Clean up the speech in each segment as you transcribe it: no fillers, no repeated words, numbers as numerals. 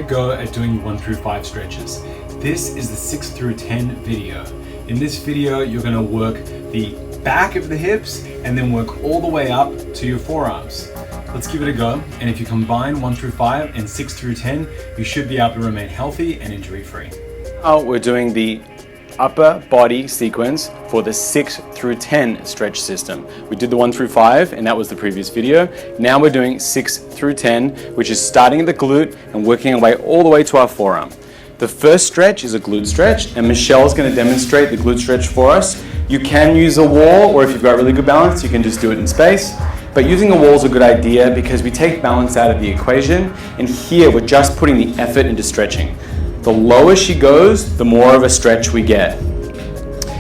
a go at doing 1 through 5 stretches. This is the 6 through 10 video. In this video, you're gonna work the back of the hips and then work all the way up to your forearms. Let's give it a go. And if you combine 1 through 5 and 6 through 10, you should be able to remain healthy and injury-free. Now we're doing the upper body sequence for the 6 through 10 stretch system. We did the 1 through 5 and that was the previous video. Now we're doing 6 through 10, which is starting at the glute and working our way all the way to our forearm. The first stretch is a glute stretch and Michelle's going to demonstrate the glute stretch for us. You can use a wall, or if you've got really good balance, you can just do it in space. But using a wall is a good idea because we take balance out of the equation, and here we're just putting the effort into stretching. The lower she goes, the more of a stretch we get.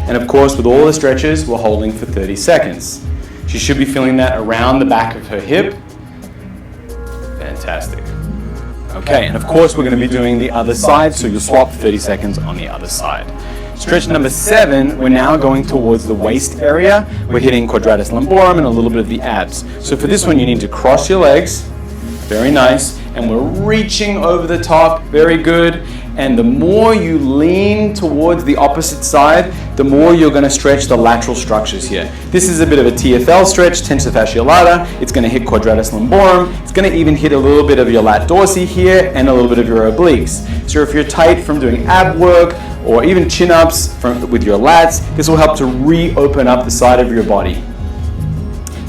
And of course, with all the stretches, we're holding for 30 seconds. She should be feeling that around the back of her hip. Fantastic. Okay, and of course, we're going to be doing the other side, so you'll swap 30 seconds on the other side. Stretch number 7, we're now going towards the waist area. We're hitting quadratus lumborum and a little bit of the abs. So for this one, you need to cross your legs. Very nice. And we're reaching over the top. Very good. And the more you lean towards the opposite side, the more you're going to stretch the lateral structures here. This is a bit of a TFL stretch, tensor fasciae lata. It's going to hit quadratus lumborum. It's going to even hit a little bit of your lat dorsi here and a little bit of your obliques. So if you're tight from doing ab work or even chin-ups with your lats, this will help to reopen up the side of your body.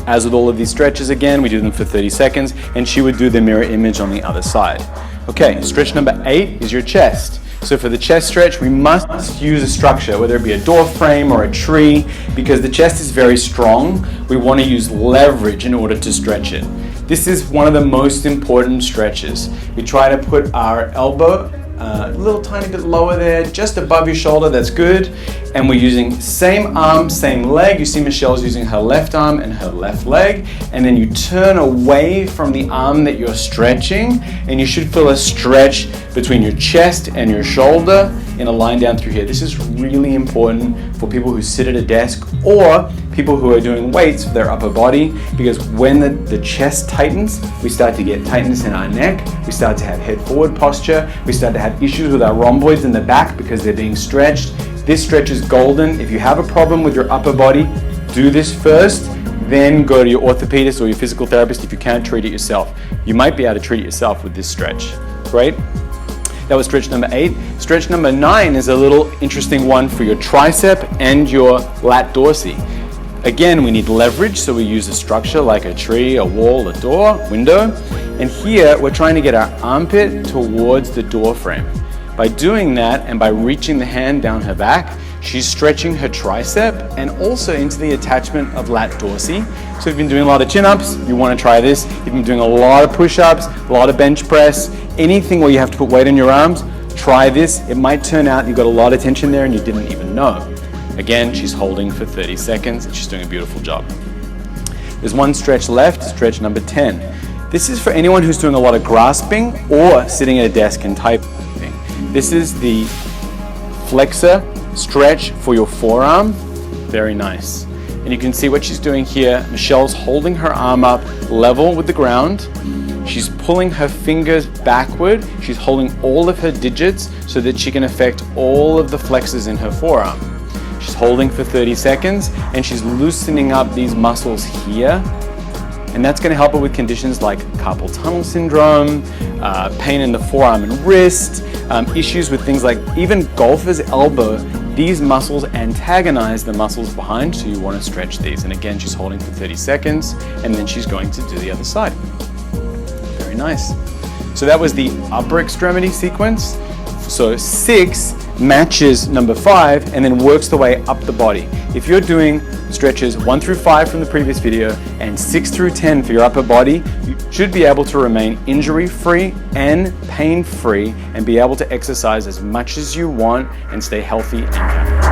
As with all of these stretches, again, we do them for 30 seconds, and she would do the mirror image on the other side. Okay, stretch number 8 is your chest. So for the chest stretch, we must use a structure, whether it be a door frame or a tree, because the chest is very strong. We want to use leverage in order to stretch it. This is one of the most important stretches. We try to put our elbow a little tiny bit lower there, just above your shoulder, that's good. And we're using same arm, same leg. You see Michelle's using her left arm and her left leg. And then you turn away from the arm that you're stretching, and you should feel a stretch between your chest and your shoulder in a line down through here. This is really important for people who sit at a desk or people who are doing weights for their upper body, because when the chest tightens, we start to get tightness in our neck, we start to have head forward posture, we start to have issues with our rhomboids in the back because they're being stretched. This stretch is golden. If you have a problem with your upper body, do this first, then go to your orthopedist or your physical therapist if you can't treat it yourself. You might be able to treat it yourself with this stretch. Great. That was stretch number 8. Stretch number 9 is a little interesting one for your tricep and your lat dorsi. Again, we need leverage, so we use a structure like a tree, a wall, a door, window. And here, we're trying to get our armpit towards the door frame. By doing that, and by reaching the hand down her back, she's stretching her tricep and also into the attachment of lat dorsi. So if you've been doing a lot of chin-ups, you want to try this. If you've been doing a lot of push-ups, a lot of bench press, anything where you have to put weight on your arms, try this. It might turn out you've got a lot of tension there and you didn't even know. Again, she's holding for 30 seconds and she's doing a beautiful job. There's one stretch left, stretch number 10. This is for anyone who's doing a lot of grasping or sitting at a desk and typing. This is the flexor stretch for your forearm. Very nice. And you can see what she's doing here. Michelle's holding her arm up level with the ground. She's pulling her fingers backward. She's holding all of her digits so that she can affect all of the flexors in her forearm. She's holding for 30 seconds and she's loosening up these muscles here. And that's going to help her with conditions like carpal tunnel syndrome, pain in the forearm and wrist, issues with things like even golfer's elbow. These muscles antagonize the muscles behind, so you want to stretch these. And again, she's holding for 30 seconds and then she's going to do the other side. Very nice. So that was the upper extremity sequence. So 6 matches number 5 and then works the way up the body. If you're doing stretches 1 through 5 from the previous video and 6 through 10 for your upper body, you should be able to remain injury-free and pain-free and be able to exercise as much as you want and stay healthy and happy.